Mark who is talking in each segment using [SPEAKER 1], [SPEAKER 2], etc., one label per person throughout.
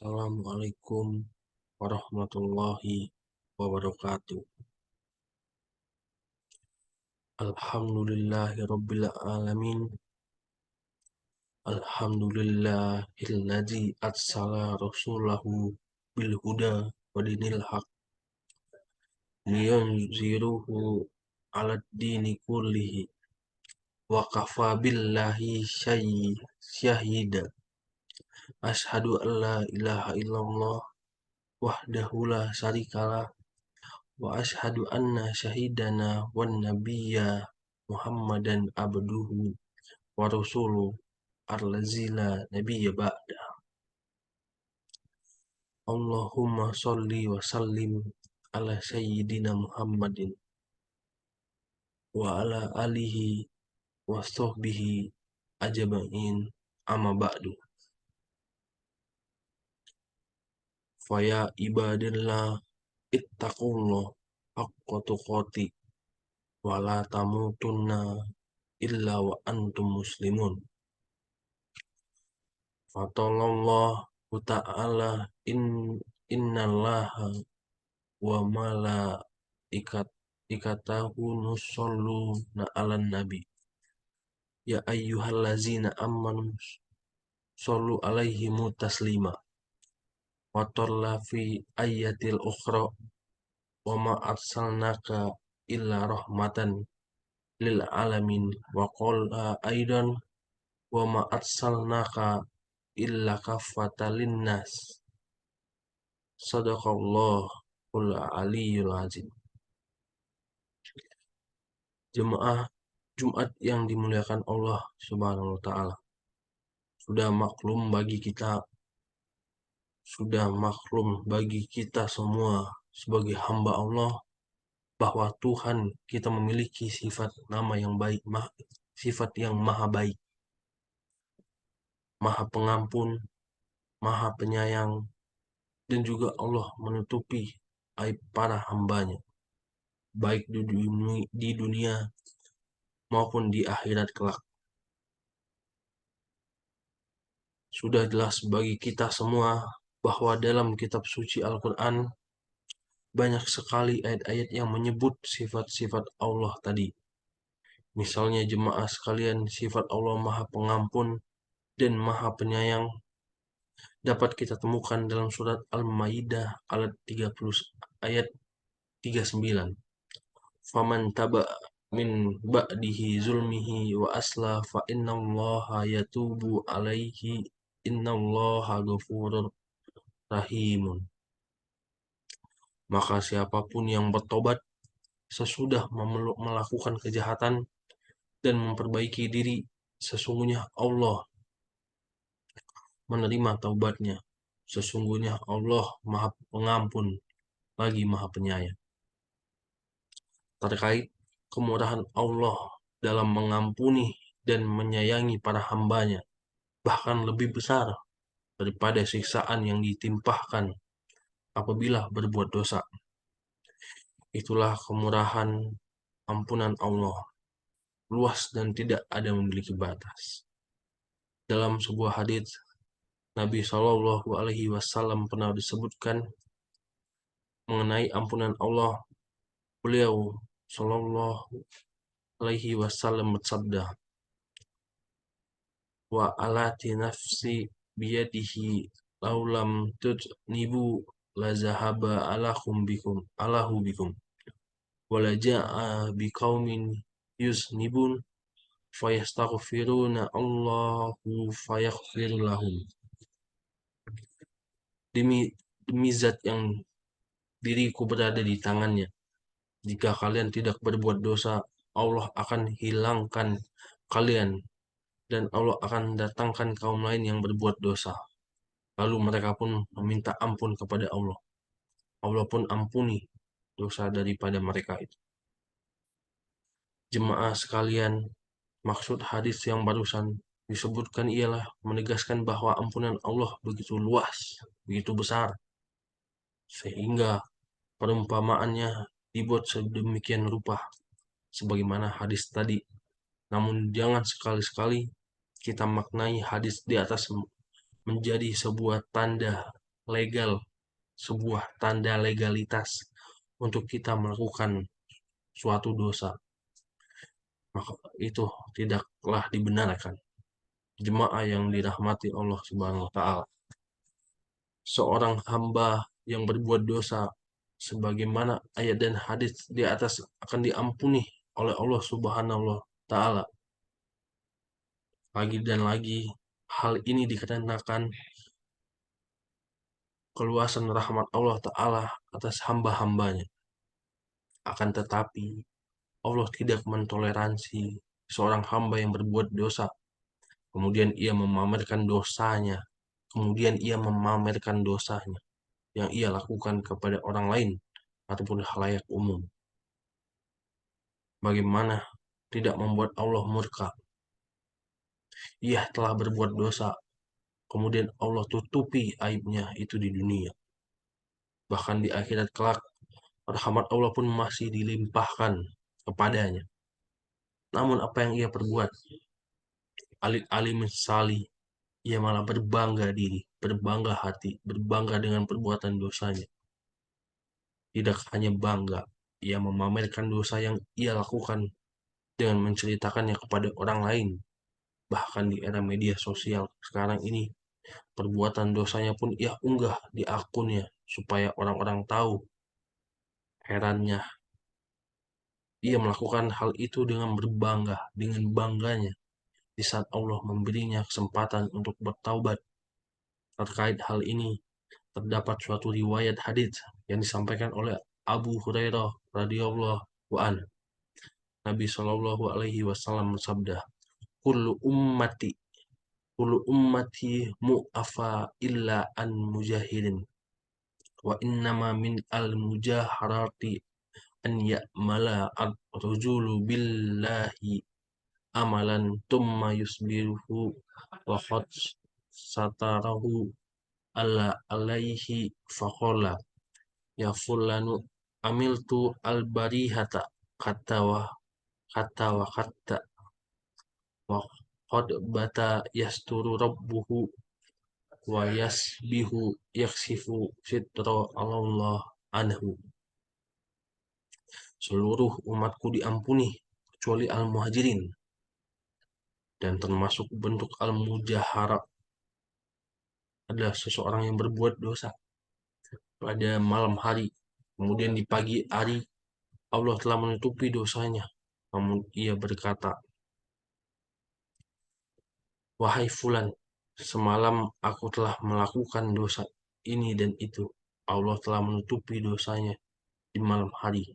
[SPEAKER 1] Assalamualaikum warahmatullahi wabarakatuh. Alhamdulillahirabbil alamin. Alhamdulillahilladzi arsala rasulahu bil huda wa dinil haq liyunziruhu 'alad dini kullihi wa kafa billahi syahida. Asyhadu an la ilaha illallah wahdahu la syarikalah wa asyhadu anna syahidana wan nabiyya Muhammadan abduhu wa rasuluh allazi la nabiyya ba'da. Allahumma sholli wa sallim ala sayyidina Muhammadin wa ala alihi wa sahbihi ajma'in amma ba'du. Faya ibadillah ittaqullah haqqa tuqati wa la tamutunna illa wa antum muslimun. Fatallahu ta'ala innallaha wa malaikatahu nusholluna 'alan nabi. Ya ayyuhallazina amanu shollu 'alaihi taslima. Wa talla fi ayatil ukhra wa ma arsalnaka illa rahmatan lil alamin wa qala aidan wa ma arsalnaka illa kaffatan linnas. Shadaqallahul aliyyul azim. Jemaah Jumat yang dimuliakan Allah Subhanahu wa taala. Sudah maklum bagi kita semua sebagai hamba Allah bahwa Tuhan kita memiliki sifat nama yang baik, sifat yang maha baik, maha pengampun, maha penyayang, dan juga Allah menutupi aib para hambanya, baik di dunia maupun di akhirat kelak. Sudah jelas bagi kita semua bahwa dalam kitab suci Al-Quran banyak sekali ayat-ayat yang menyebut sifat-sifat Allah tadi. Misalnya jemaah sekalian, sifat Allah maha pengampun dan maha penyayang dapat kita temukan dalam surat Al-Maidah ayat 39. Faman taba min ba'dihi zulmihi wa asla fa innallaha yatubu alaihi innallaha ghafurur rahimun. Maka siapapun yang bertobat sesudah melakukan kejahatan dan memperbaiki diri, sesungguhnya Allah menerima taubatnya. Sesungguhnya Allah maha pengampun lagi maha penyayang. Terkait kemurahan Allah dalam mengampuni dan menyayangi para hambanya, bahkan lebih besar daripada siksaan yang ditimpahkan apabila berbuat dosa. Itulah kemurahan ampunan Allah, luas dan tidak ada memiliki batas. Dalam sebuah hadits Nabi Shallallahu Alaihi Wasallam pernah disebutkan mengenai ampunan Allah. Beliau Shallallahu Alaihi Wasallam bersabda, wa alati nafsi biyadihi laulam tudnibu la zahaba alahu bikum wala ja'a biqaumin yuznibun fayastaghfiruna Allahu fayaghfir lahum. Demi zat yang diriku berada di tangannya, jika kalian tidak berbuat dosa, Allah akan hilangkan kalian dan Allah akan datangkan kaum lain yang berbuat dosa. Lalu mereka pun meminta ampun kepada Allah. Allah pun ampuni dosa daripada mereka itu. Jemaah sekalian, maksud hadis yang barusan disebutkan ialah menegaskan bahwa ampunan Allah begitu luas, begitu besar, sehingga perumpamaannya dibuat sedemikian rupa sebagaimana hadis tadi. Namun jangan sekali-sekali kita maknai hadis di atas menjadi sebuah tanda legal, sebuah tanda legalitas untuk kita melakukan suatu dosa, maka itu tidaklah dibenarkan. Jemaah yang dirahmati Allah Subhanahu wa taala, seorang hamba yang berbuat dosa sebagaimana ayat dan hadis di atas akan diampuni oleh Allah Subhanahu wa taala. Lagi dan lagi hal ini dikarenakan keluasan rahmat Allah taala atas hamba-hambanya. Akan tetapi Allah tidak mentoleransi seorang hamba yang berbuat dosa, kemudian ia memamerkan dosanya yang ia lakukan kepada orang lain ataupun khalayak umum. Bagaimana tidak membuat Allah murka? Ia telah berbuat dosa, kemudian Allah tutupi aibnya itu di dunia. Bahkan di akhirat kelak, rahmat Allah pun masih dilimpahkan kepadanya. Namun apa yang ia perbuat? Alih-alih menyesali, ia malah berbangga diri, berbangga hati, berbangga dengan perbuatan dosanya. Tidak hanya bangga, ia memamerkan dosa yang ia lakukan dengan menceritakannya kepada orang lain. Bahkan di era media sosial sekarang ini, perbuatan dosanya pun ia unggah di akunnya supaya orang-orang tahu. Herannya, ia melakukan hal itu dengan berbangga, dengan bangganya, di saat Allah memberinya kesempatan untuk bertaubat. Terkait hal ini, terdapat suatu riwayat hadits yang disampaikan oleh Abu Hurairah radhiyallahu an. Nabi Shallallahu alaihi wasallam bersabda, "Kullu ummati kullu ummati mu'afa illa an mujahidin wa innama min al mujaharati an ya'mala ar-rajulu billahi amalan tumma yusbiruhu wa qad satarahu alla alaihi faqala ya fulanu amiltu al-barihata kata wa kata wa qad bata yasturu rabbuhu wa yasbihu yaksifu sitra Allah anhu." Seluruh umatku diampuni kecuali al-muhajirin, dan termasuk bentuk al-mujaharah adalah seseorang yang berbuat dosa pada malam hari, kemudian di pagi hari Allah telah menutupi dosanya, namun ia berkata, "Wahai fulan, semalam aku telah melakukan dosa ini dan itu." Allah telah menutupi dosanya di malam hari,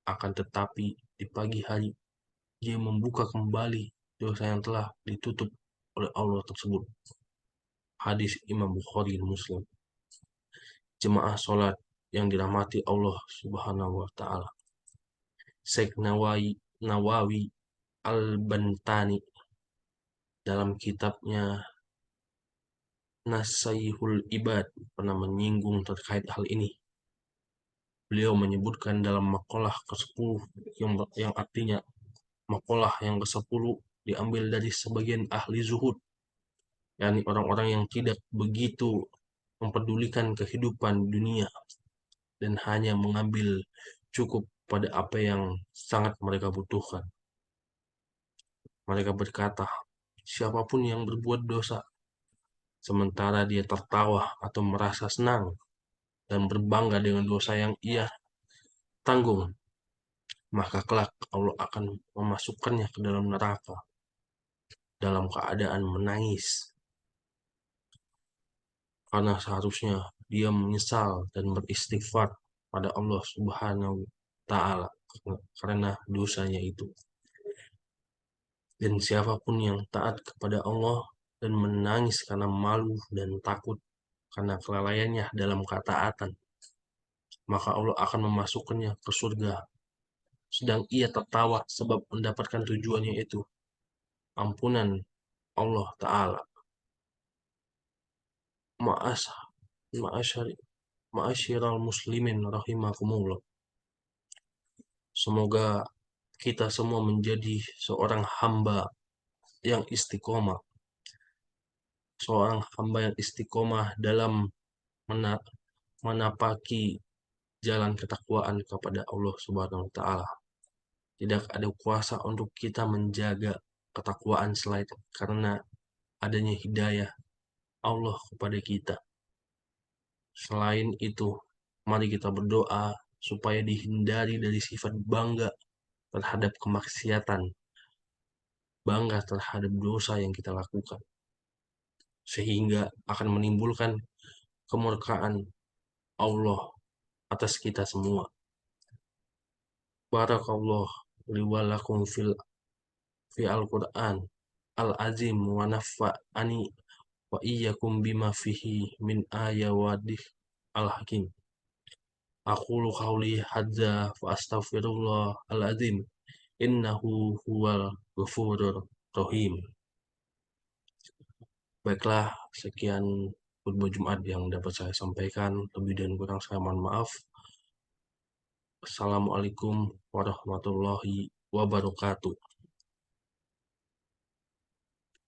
[SPEAKER 1] akan tetapi di pagi hari dia membuka kembali dosa yang telah ditutup oleh Allah tersebut. Hadis Imam Bukhari dan Muslim. Jemaah sholat yang dirahmati Allah Subhanahu wa taala. Syekh Nawawi Al-Bantani dalam kitabnya Nasaihul Ibad pernah menyinggung terkait hal ini. Beliau menyebutkan dalam makalah ke-10 yang artinya makalah yang ke-10 diambil dari sebagian ahli zuhud, yakni orang-orang yang tidak begitu mempedulikan kehidupan dunia dan hanya mengambil cukup pada apa yang sangat mereka butuhkan. Mereka berkata, siapapun yang berbuat dosa, sementara dia tertawa atau merasa senang dan berbangga dengan dosa yang ia tanggung, maka kelak Allah akan memasukkannya ke dalam neraka dalam keadaan menangis. Karena seharusnya dia menyesal dan beristighfar pada Allah Subhanahu wa taala karena dosanya itu. Dan siapapun yang taat kepada Allah dan menangis karena malu dan takut karena kelalaiannya dalam ketaatan, maka Allah akan memasukkannya ke surga. Sedang ia tertawa sebab mendapatkan tujuannya itu, ampunan Allah Ta'ala. Ma'asyiral muslimin rahimakumullah. Semoga kita semua menjadi seorang hamba yang istiqomah. Seorang hamba yang istiqomah dalam mena- menapaki jalan ketakwaan kepada Allah Subhanahu wa taala. Tidak ada kuasa untuk kita menjaga ketakwaan selain karena adanya hidayah Allah kepada kita. Selain itu, mari kita berdoa supaya dihindari dari sifat bangga terhadap kemaksiatan, bangga terhadap dosa yang kita lakukan, sehingga akan menimbulkan kemurkaan Allah atas kita semua. Barakallah li wa lakum fi al-Qur'an al-azim wa nafa'ani wa iyyakum bima fihi min ayawadih al-hakim. Aqulu qawli hadza fa astaghfirullah al-azim innahu huwal ghafurur rahim. Baiklah, sekian khutbah Jumat yang dapat saya sampaikan. Lebih dan kurang saya mohon maaf. Assalamualaikum warahmatullahi wabarakatuh.